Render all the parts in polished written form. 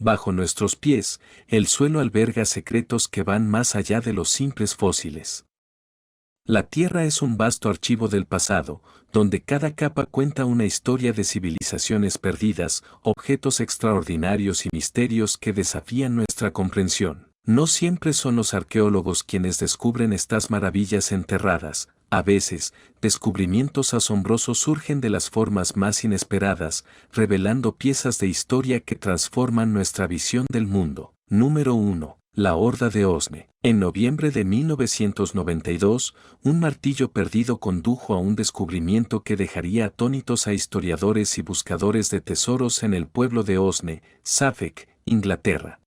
Bajo nuestros pies, el suelo alberga secretos que van más allá de los simples fósiles. La Tierra es un vasto archivo del pasado, donde cada capa cuenta una historia de civilizaciones perdidas, objetos extraordinarios y misterios que desafían nuestra comprensión. No siempre son los arqueólogos quienes descubren estas maravillas enterradas. A veces, descubrimientos asombrosos surgen de las formas más inesperadas, revelando piezas de historia que transforman nuestra visión del mundo. Número 1. La Horda de Osne. En noviembre de 1992, un martillo perdido condujo a un descubrimiento que dejaría atónitos a historiadores y buscadores de tesoros en el pueblo de Osne, Suffolk, Inglaterra.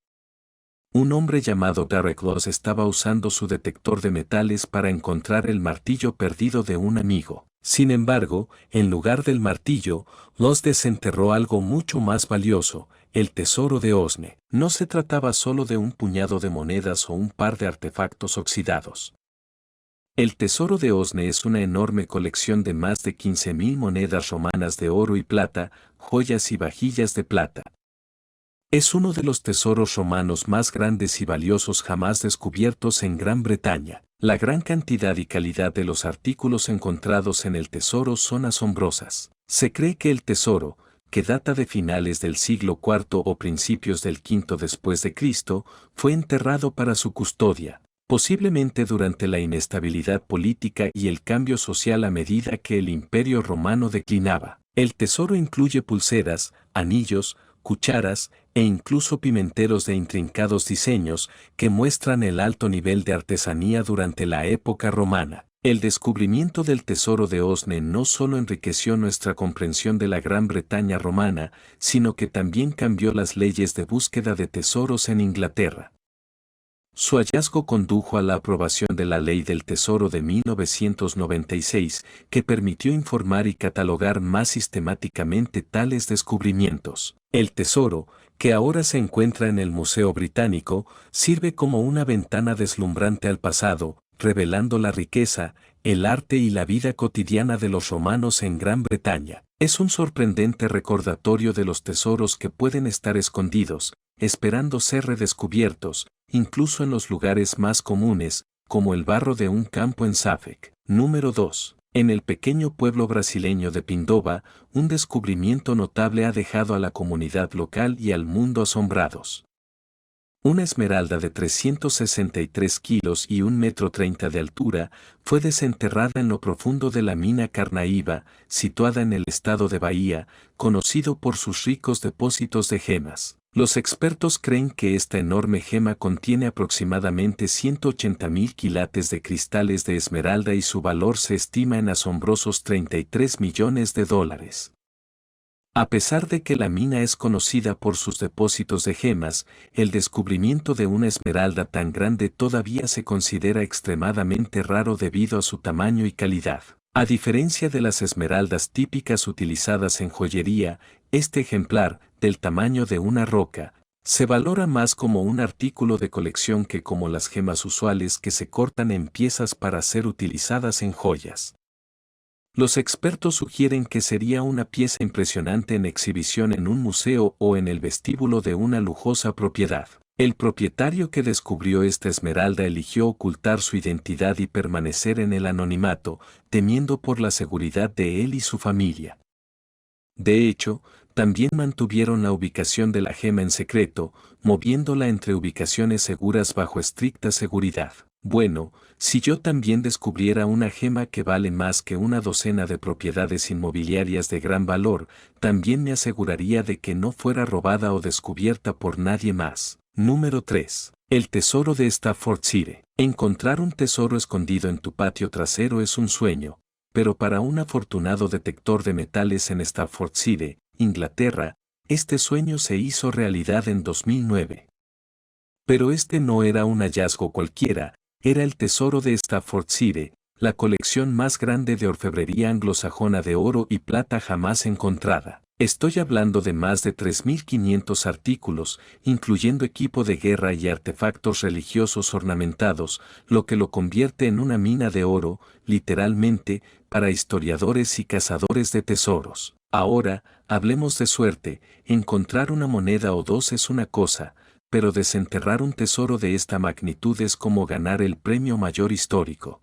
Un hombre llamado Derek Loss estaba usando su detector de metales para encontrar el martillo perdido de un amigo. Sin embargo, en lugar del martillo, Loss desenterró algo mucho más valioso, el tesoro de Osne. No se trataba solo de un puñado de monedas o un par de artefactos oxidados. El tesoro de Osne es una enorme colección de más de 15.000 monedas romanas de oro y plata, joyas y vajillas de plata. Es uno de los tesoros romanos más grandes y valiosos jamás descubiertos en Gran Bretaña. La gran cantidad y calidad de los artículos encontrados en el tesoro son asombrosas. Se cree que el tesoro, que data de finales del siglo IV o principios del V después de Cristo, fue enterrado para su custodia, posiblemente durante la inestabilidad política y el cambio social a medida que el Imperio Romano declinaba. El tesoro incluye pulseras, anillos, cucharas e incluso pimenteros de intrincados diseños que muestran el alto nivel de artesanía durante la época romana. El descubrimiento del tesoro de Osne no solo enriqueció nuestra comprensión de la Gran Bretaña romana, sino que también cambió las leyes de búsqueda de tesoros en Inglaterra. Su hallazgo condujo a la aprobación de la Ley del Tesoro de 1996, que permitió informar y catalogar más sistemáticamente tales descubrimientos. El tesoro, que ahora se encuentra en el Museo Británico, sirve como una ventana deslumbrante al pasado, revelando la riqueza, el arte y la vida cotidiana de los romanos en Gran Bretaña. Es un sorprendente recordatorio de los tesoros que pueden estar escondidos, esperando ser redescubiertos, incluso en los lugares más comunes, como el barro de un campo en Suffolk. Número 2. En el pequeño pueblo brasileño de Pindoba, un descubrimiento notable ha dejado a la comunidad local y al mundo asombrados. Una esmeralda de 363 kilos y 1,30 m de altura fue desenterrada en lo profundo de la mina Carnaíba, situada en el estado de Bahía, conocido por sus ricos depósitos de gemas. Los expertos creen que esta enorme gema contiene aproximadamente 180.000 quilates de cristales de esmeralda y su valor se estima en asombrosos $33 millones. A pesar de que la mina es conocida por sus depósitos de gemas, el descubrimiento de una esmeralda tan grande todavía se considera extremadamente raro debido a su tamaño y calidad. A diferencia de las esmeraldas típicas utilizadas en joyería, este ejemplar, del tamaño de una roca, se valora más como un artículo de colección que como las gemas usuales que se cortan en piezas para ser utilizadas en joyas. Los expertos sugieren que sería una pieza impresionante en exhibición en un museo o en el vestíbulo de una lujosa propiedad. El propietario que descubrió esta esmeralda eligió ocultar su identidad y permanecer en el anonimato, temiendo por la seguridad de él y su familia. De hecho, también mantuvieron la ubicación de la gema en secreto, moviéndola entre ubicaciones seguras bajo estricta seguridad. Bueno, si yo también descubriera una gema que vale más que una docena de propiedades inmobiliarias de gran valor, también me aseguraría de que no fuera robada o descubierta por nadie más. Número 3. El tesoro de Staffordshire. Encontrar un tesoro escondido en tu patio trasero es un sueño, pero para un afortunado detector de metales en Staffordshire, Inglaterra, este sueño se hizo realidad en 2009. Pero este no era un hallazgo cualquiera, era el tesoro de Staffordshire, la colección más grande de orfebrería anglosajona de oro y plata jamás encontrada. Estoy hablando de más de 3.500 artículos, incluyendo equipo de guerra y artefactos religiosos ornamentados, lo que lo convierte en una mina de oro, literalmente, para historiadores y cazadores de tesoros. Ahora, hablemos de suerte, encontrar una moneda o dos es una cosa, pero desenterrar un tesoro de esta magnitud es como ganar el premio mayor histórico.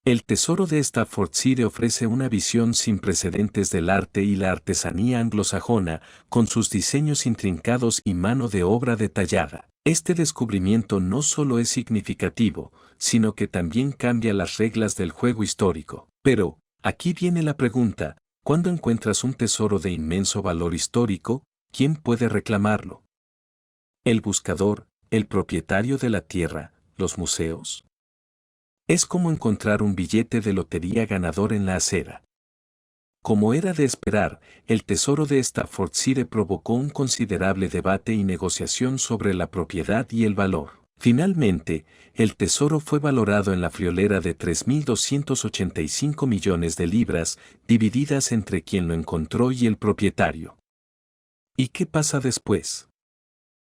El tesoro de Staffordshire ofrece una visión sin precedentes del arte y la artesanía anglosajona, con sus diseños intrincados y mano de obra detallada. Este descubrimiento no solo es significativo, sino que también cambia las reglas del juego histórico. Pero, aquí viene la pregunta, ¿cuándo encuentras un tesoro de inmenso valor histórico, quién puede reclamarlo? ¿El buscador, el propietario de la tierra, los museos? Es como encontrar un billete de lotería ganador en la acera. Como era de esperar, el tesoro de Staffordshire provocó un considerable debate y negociación sobre la propiedad y el valor. Finalmente, el tesoro fue valorado en la friolera de 3.285 millones de libras, divididas entre quien lo encontró y el propietario. ¿Y qué pasa después?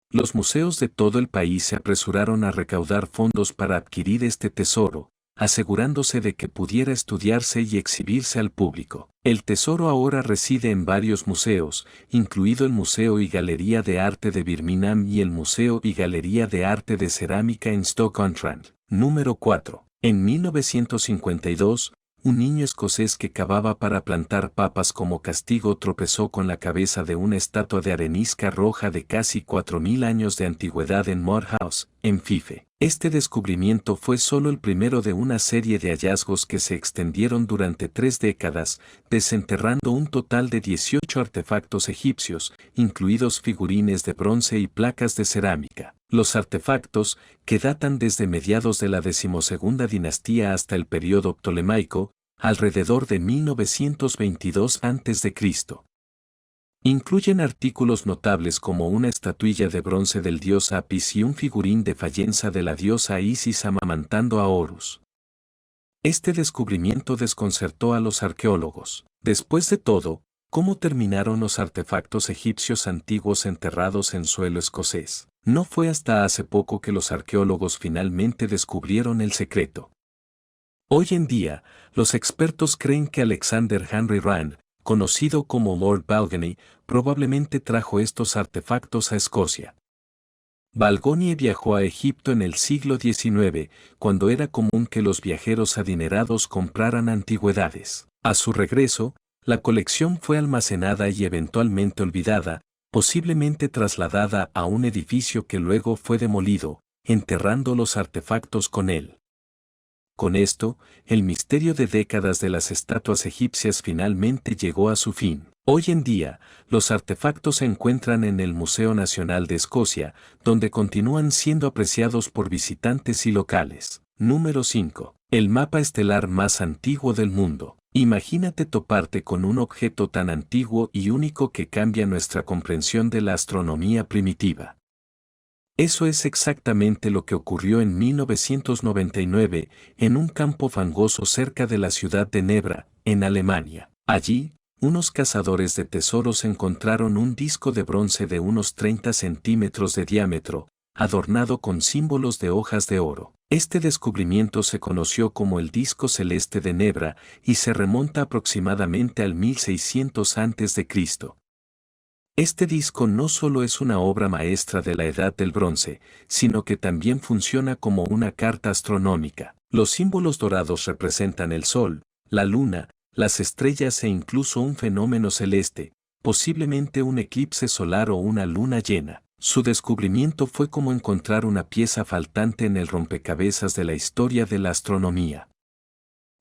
Los museos de todo el país se apresuraron a recaudar fondos para adquirir este tesoro, asegurándose de que pudiera estudiarse y exhibirse al público. El tesoro ahora reside en varios museos, incluido el Museo y Galería de Arte de Birmingham y el Museo y Galería de Arte de Cerámica en Stoke-on-Trent. Número 4. En 1952, un niño escocés que cavaba para plantar papas como castigo tropezó con la cabeza de una estatua de arenisca roja de casi 4.000 años de antigüedad en Moorhouse, en Fife. Este descubrimiento fue solo el primero de una serie de hallazgos que se extendieron durante 3 décadas, desenterrando un total de 18 artefactos egipcios, incluidos figurines de bronce y placas de cerámica. Los artefactos, que datan desde mediados de la 12ª dinastía hasta el período ptolemaico, alrededor de 1922 a.C. Incluyen artículos notables como una estatuilla de bronce del dios Apis y un figurín de fayenza de la diosa Isis amamantando a Horus. Este descubrimiento desconcertó a los arqueólogos. Después de todo, ¿cómo terminaron los artefactos egipcios antiguos enterrados en suelo escocés? No fue hasta hace poco que los arqueólogos finalmente descubrieron el secreto. Hoy en día, los expertos creen que Alexander Henry Rand, conocido como Lord Balgony, probablemente trajo estos artefactos a Escocia. Balgony viajó a Egipto en el siglo XIX, cuando era común que los viajeros adinerados compraran antigüedades. A su regreso, la colección fue almacenada y eventualmente olvidada, posiblemente trasladada a un edificio que luego fue demolido, enterrando los artefactos con él. Con esto, el misterio de décadas de las estatuas egipcias finalmente llegó a su fin. Hoy en día, los artefactos se encuentran en el Museo Nacional de Escocia, donde continúan siendo apreciados por visitantes y locales. Número 5. El mapa estelar más antiguo del mundo. Imagínate toparte con un objeto tan antiguo y único que cambia nuestra comprensión de la astronomía primitiva. Eso es exactamente lo que ocurrió en 1999, en un campo fangoso cerca de la ciudad de Nebra, en Alemania. Allí, unos cazadores de tesoros encontraron un disco de bronce de unos 30 centímetros de diámetro, adornado con símbolos de hojas de oro. Este descubrimiento se conoció como el disco celeste de Nebra y se remonta aproximadamente al 1600 a.C. Este disco no solo es una obra maestra de la Edad del Bronce, sino que también funciona como una carta astronómica. Los símbolos dorados representan el Sol, la Luna, las estrellas e incluso un fenómeno celeste, posiblemente un eclipse solar o una luna llena. Su descubrimiento fue como encontrar una pieza faltante en el rompecabezas de la historia de la astronomía.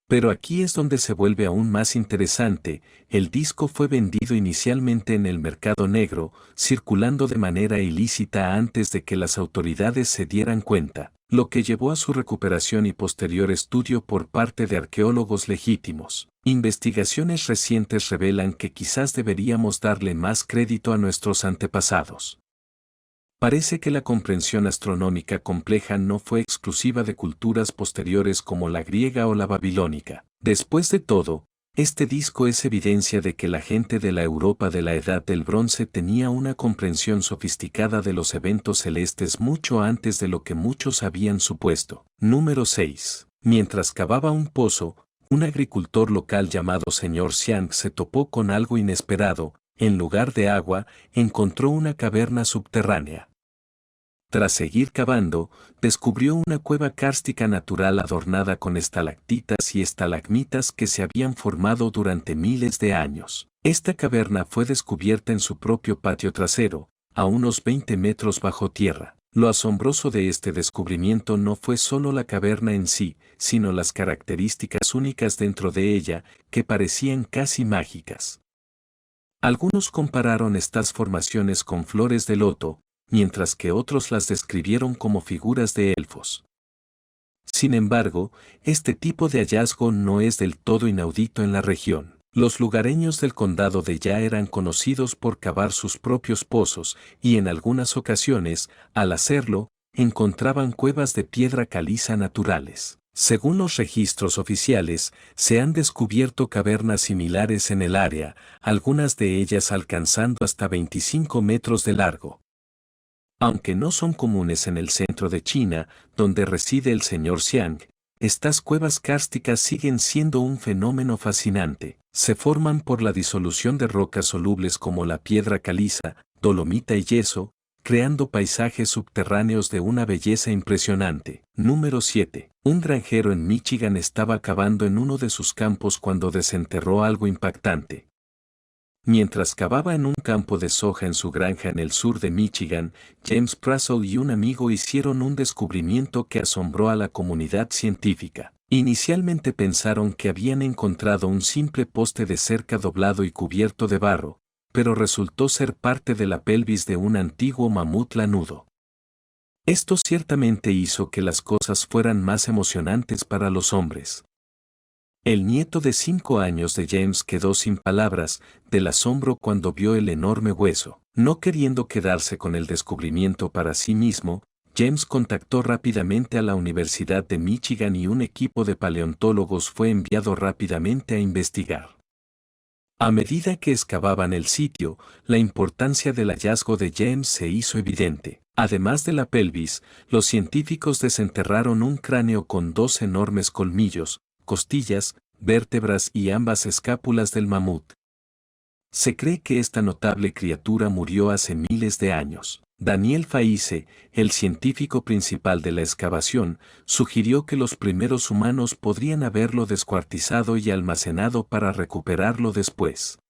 Pero aquí es donde se vuelve aún más interesante, el disco fue vendido inicialmente en el mercado negro, circulando de manera ilícita antes de que las autoridades se dieran cuenta, lo que llevó a su recuperación y posterior estudio por parte de arqueólogos legítimos. Investigaciones recientes revelan que quizás deberíamos darle más crédito a nuestros antepasados. Parece que la comprensión astronómica compleja no fue exclusiva de culturas posteriores como la griega o la babilónica. Después de todo, este disco es evidencia de que la gente de la Europa de la Edad del Bronce tenía una comprensión sofisticada de los eventos celestes mucho antes de lo que muchos habían supuesto. Número 6. Mientras cavaba un pozo, un agricultor local llamado Sr. Xiang se topó con algo inesperado. En lugar de agua, encontró una caverna subterránea. Tras seguir cavando, descubrió una cueva kárstica natural adornada con estalactitas y estalagmitas que se habían formado durante miles de años. Esta caverna fue descubierta en su propio patio trasero, a unos 20 metros bajo tierra. Lo asombroso de este descubrimiento no fue solo la caverna en sí, sino las características únicas dentro de ella, que parecían casi mágicas. Algunos compararon estas formaciones con flores de loto, mientras que otros las describieron como figuras de elfos. Sin embargo, este tipo de hallazgo no es del todo inaudito en la región. Los lugareños del condado de Ya eran conocidos por cavar sus propios pozos y en algunas ocasiones, al hacerlo, encontraban cuevas de piedra caliza naturales. Según los registros oficiales, se han descubierto cavernas similares en el área, algunas de ellas alcanzando hasta 25 metros de largo. Aunque no son comunes en el centro de China, donde reside el señor Xiang, estas cuevas kársticas siguen siendo un fenómeno fascinante. Se forman por la disolución de rocas solubles como la piedra caliza, dolomita y yeso, creando paisajes subterráneos de una belleza impresionante. Número 7. Un granjero en Michigan estaba cavando en uno de sus campos cuando desenterró algo impactante. Mientras cavaba en un campo de soja en su granja en el sur de Michigan, James Prassel y un amigo hicieron un descubrimiento que asombró a la comunidad científica. Inicialmente pensaron que habían encontrado un simple poste de cerca doblado y cubierto de barro, pero resultó ser parte de la pelvis de un antiguo mamut lanudo. Esto ciertamente hizo que las cosas fueran más emocionantes para los hombres. El nieto de 5 años de James quedó sin palabras del asombro cuando vio el enorme hueso. No queriendo quedarse con el descubrimiento para sí mismo, James contactó rápidamente a la Universidad de Michigan y un equipo de paleontólogos fue enviado rápidamente a investigar. A medida que excavaban el sitio, la importancia del hallazgo de James se hizo evidente. Además de la pelvis, los científicos desenterraron un cráneo con 2 enormes colmillos, costillas, vértebras y ambas escápulas del mamut. Se cree que esta notable criatura murió hace miles de años. Daniel Faize, el científico principal de la excavación, sugirió que los primeros humanos podrían haberlo descuartizado y almacenado para recuperarlo después.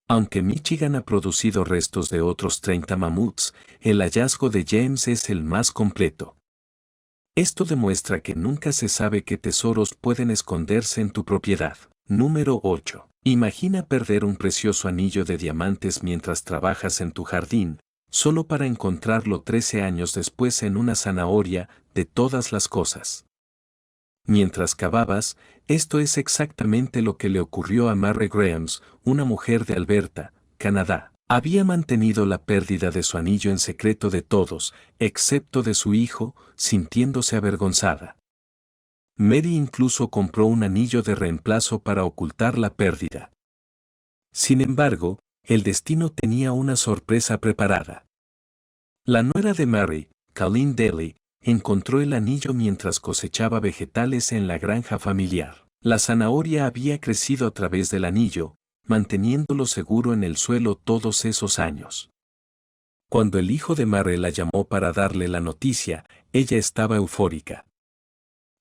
Aunque Michigan ha producido restos de otros 30 mamuts, el hallazgo de James es el más completo. Esto demuestra que nunca se sabe qué tesoros pueden esconderse en tu propiedad. Número 8. Imagina perder un precioso anillo de diamantes mientras trabajas en tu jardín, solo para encontrarlo 13 años después en una zanahoria, de todas las cosas. Mientras cavabas, esto es exactamente lo que le ocurrió a Mary Grahams, una mujer de Alberta, Canadá. Había mantenido la pérdida de su anillo en secreto de todos, excepto de su hijo, sintiéndose avergonzada. Mary incluso compró un anillo de reemplazo para ocultar la pérdida. Sin embargo, el destino tenía una sorpresa preparada. La nuera de Mary, Colleen Daly, encontró el anillo mientras cosechaba vegetales en la granja familiar. La zanahoria había crecido a través del anillo, manteniéndolo seguro en el suelo todos esos años. Cuando el hijo de Mary la llamó para darle la noticia, ella estaba eufórica.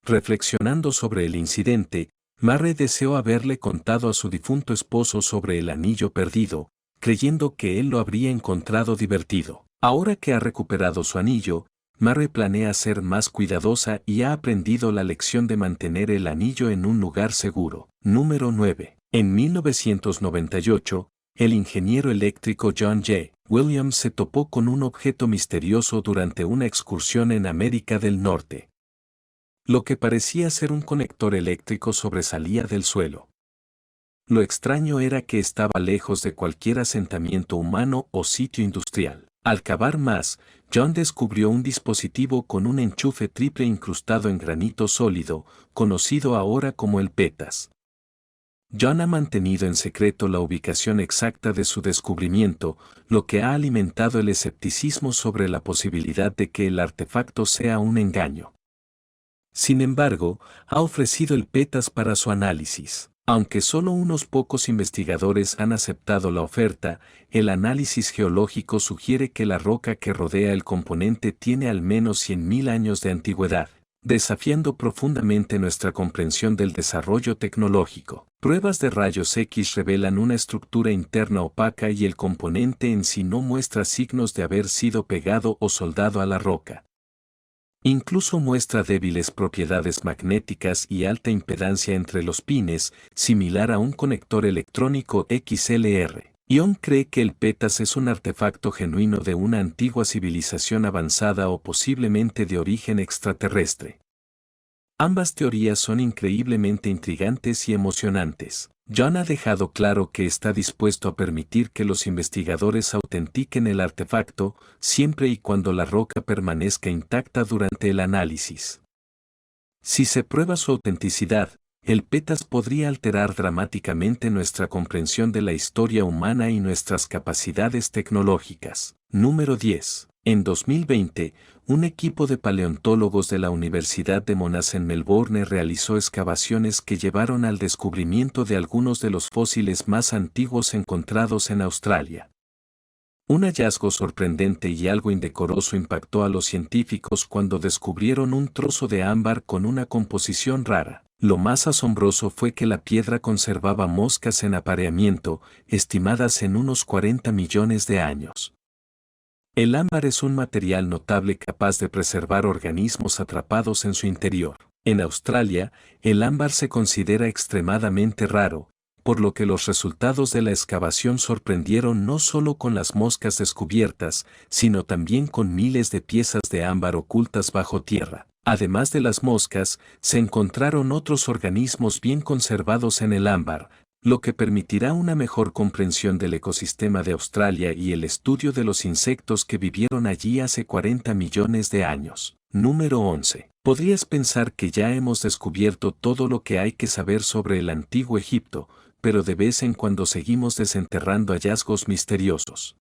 Reflexionando sobre el incidente, Mary deseó haberle contado a su difunto esposo sobre el anillo perdido, creyendo que él lo habría encontrado divertido. Ahora que ha recuperado su anillo, Mary planea ser más cuidadosa y ha aprendido la lección de mantener el anillo en un lugar seguro. Número 9. En 1998, el ingeniero eléctrico John J. Williams se topó con un objeto misterioso durante una excursión en América del Norte. Lo que parecía ser un conector eléctrico sobresalía del suelo. Lo extraño era que estaba lejos de cualquier asentamiento humano o sitio industrial. Al cavar más, John descubrió un dispositivo con un enchufe triple incrustado en granito sólido, conocido ahora como el PETAS. John ha mantenido en secreto la ubicación exacta de su descubrimiento, lo que ha alimentado el escepticismo sobre la posibilidad de que el artefacto sea un engaño. Sin embargo, ha ofrecido el PETAS para su análisis. Aunque solo unos pocos investigadores han aceptado la oferta, el análisis geológico sugiere que la roca que rodea el componente tiene al menos 100.000 años de antigüedad, desafiando profundamente nuestra comprensión del desarrollo tecnológico. Pruebas de rayos X revelan una estructura interna opaca y el componente en sí no muestra signos de haber sido pegado o soldado a la roca. Incluso muestra débiles propiedades magnéticas y alta impedancia entre los pines, similar a un conector electrónico XLR. Ion cree que el PETAS es un artefacto genuino de una antigua civilización avanzada o posiblemente de origen extraterrestre. Ambas teorías son increíblemente intrigantes y emocionantes. John ha dejado claro que está dispuesto a permitir que los investigadores autentiquen el artefacto, siempre y cuando la roca permanezca intacta durante el análisis. Si se prueba su autenticidad, el PETAS podría alterar dramáticamente nuestra comprensión de la historia humana y nuestras capacidades tecnológicas. Número 10. En 2020, un equipo de paleontólogos de la Universidad de Monash en Melbourne realizó excavaciones que llevaron al descubrimiento de algunos de los fósiles más antiguos encontrados en Australia. Un hallazgo sorprendente y algo indecoroso impactó a los científicos cuando descubrieron un trozo de ámbar con una composición rara. Lo más asombroso fue que la piedra conservaba moscas en apareamiento, estimadas en unos 40 millones de años. El ámbar es un material notable capaz de preservar organismos atrapados en su interior. En Australia, el ámbar se considera extremadamente raro, por lo que los resultados de la excavación sorprendieron no solo con las moscas descubiertas, sino también con miles de piezas de ámbar ocultas bajo tierra. Además de las moscas, se encontraron otros organismos bien conservados en el ámbar, lo que permitirá una mejor comprensión del ecosistema de Australia y el estudio de los insectos que vivieron allí hace 40 millones de años. Número 11. Podrías pensar que ya hemos descubierto todo lo que hay que saber sobre el antiguo Egipto, pero de vez en cuando seguimos desenterrando hallazgos misteriosos.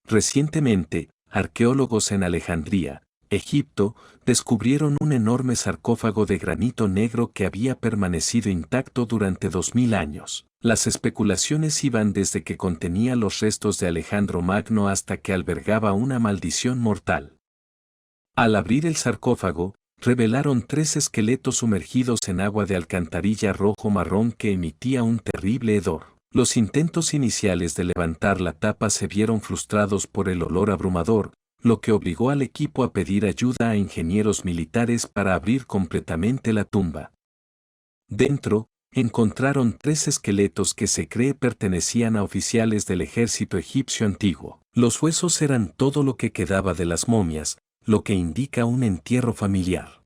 Recientemente, arqueólogos en Alejandría, Egipto, descubrieron un enorme sarcófago de granito negro que había permanecido intacto durante 2000 años. Las especulaciones iban desde que contenía los restos de Alejandro Magno hasta que albergaba una maldición mortal. Al abrir el sarcófago, revelaron 3 esqueletos sumergidos en agua de alcantarilla rojo-marrón que emitía un terrible hedor. Los intentos iniciales de levantar la tapa se vieron frustrados por el olor abrumador, lo que obligó al equipo a pedir ayuda a ingenieros militares para abrir completamente la tumba. Dentro, encontraron 3 esqueletos que se cree pertenecían a oficiales del ejército egipcio antiguo. Los huesos eran todo lo que quedaba de las momias, lo que indica un entierro familiar.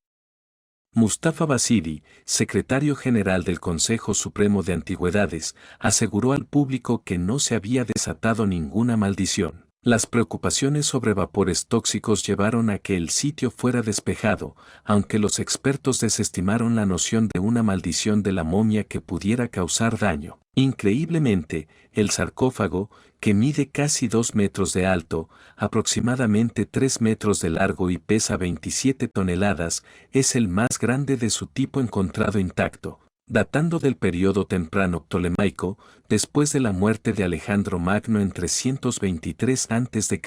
Mustafa Basidi, secretario general del Consejo Supremo de Antigüedades, aseguró al público que no se había desatado ninguna maldición. Las preocupaciones sobre vapores tóxicos llevaron a que el sitio fuera despejado, aunque los expertos desestimaron la noción de una maldición de la momia que pudiera causar daño. Increíblemente, el sarcófago, que mide casi 2 metros de alto, aproximadamente 3 metros de largo y pesa 27 toneladas, es el más grande de su tipo encontrado intacto, datando del período temprano ptolemaico, después de la muerte de Alejandro Magno en 323 a.C.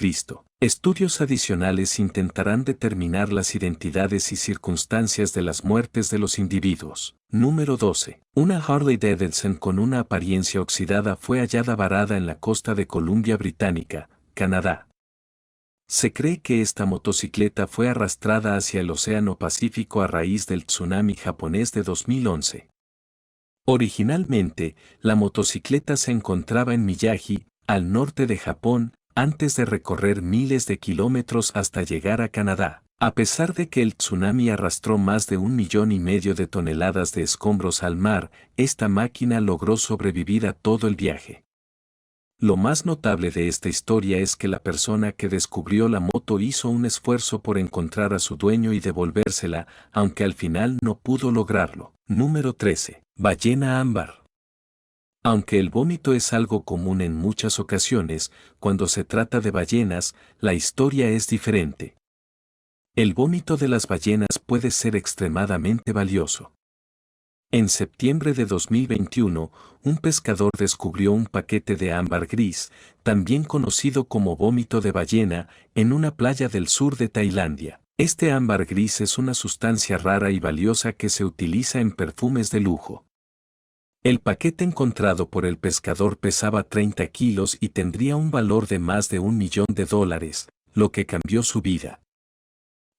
Estudios adicionales intentarán determinar las identidades y circunstancias de las muertes de los individuos. Número 12. Una Harley Davidson con una apariencia oxidada fue hallada varada en la costa de Columbia Británica, Canadá. Se cree que esta motocicleta fue arrastrada hacia el Océano Pacífico a raíz del tsunami japonés de 2011. Originalmente, la motocicleta se encontraba en Miyagi, al norte de Japón, antes de recorrer miles de kilómetros hasta llegar a Canadá. A pesar de que el tsunami arrastró más de 1,5 millones de toneladas de escombros al mar, esta máquina logró sobrevivir a todo el viaje. Lo más notable de esta historia es que la persona que descubrió la moto hizo un esfuerzo por encontrar a su dueño y devolvérsela, aunque al final no pudo lograrlo. Número 13. Ballena ámbar. Aunque el vómito es algo común en muchas ocasiones, cuando se trata de ballenas, la historia es diferente. El vómito de las ballenas puede ser extremadamente valioso. En septiembre de 2021, un pescador descubrió un paquete de ámbar gris, también conocido como vómito de ballena, en una playa del sur de Tailandia. Este ámbar gris es una sustancia rara y valiosa que se utiliza en perfumes de lujo. El paquete encontrado por el pescador pesaba 30 kilos y tendría un valor de más de $1 millón, lo que cambió su vida.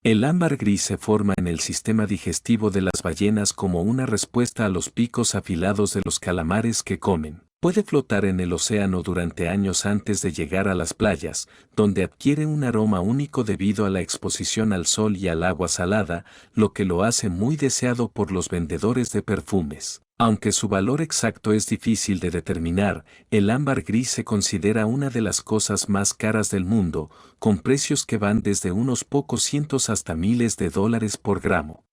El ámbar gris se forma en el sistema digestivo de las ballenas como una respuesta a los picos afilados de los calamares que comen. Puede flotar en el océano durante años antes de llegar a las playas, donde adquiere un aroma único debido a la exposición al sol y al agua salada, lo que lo hace muy deseado por los vendedores de perfumes. Aunque su valor exacto es difícil de determinar, el ámbar gris se considera una de las cosas más caras del mundo, con precios que van desde unos pocos cientos hasta miles de dólares por gramo.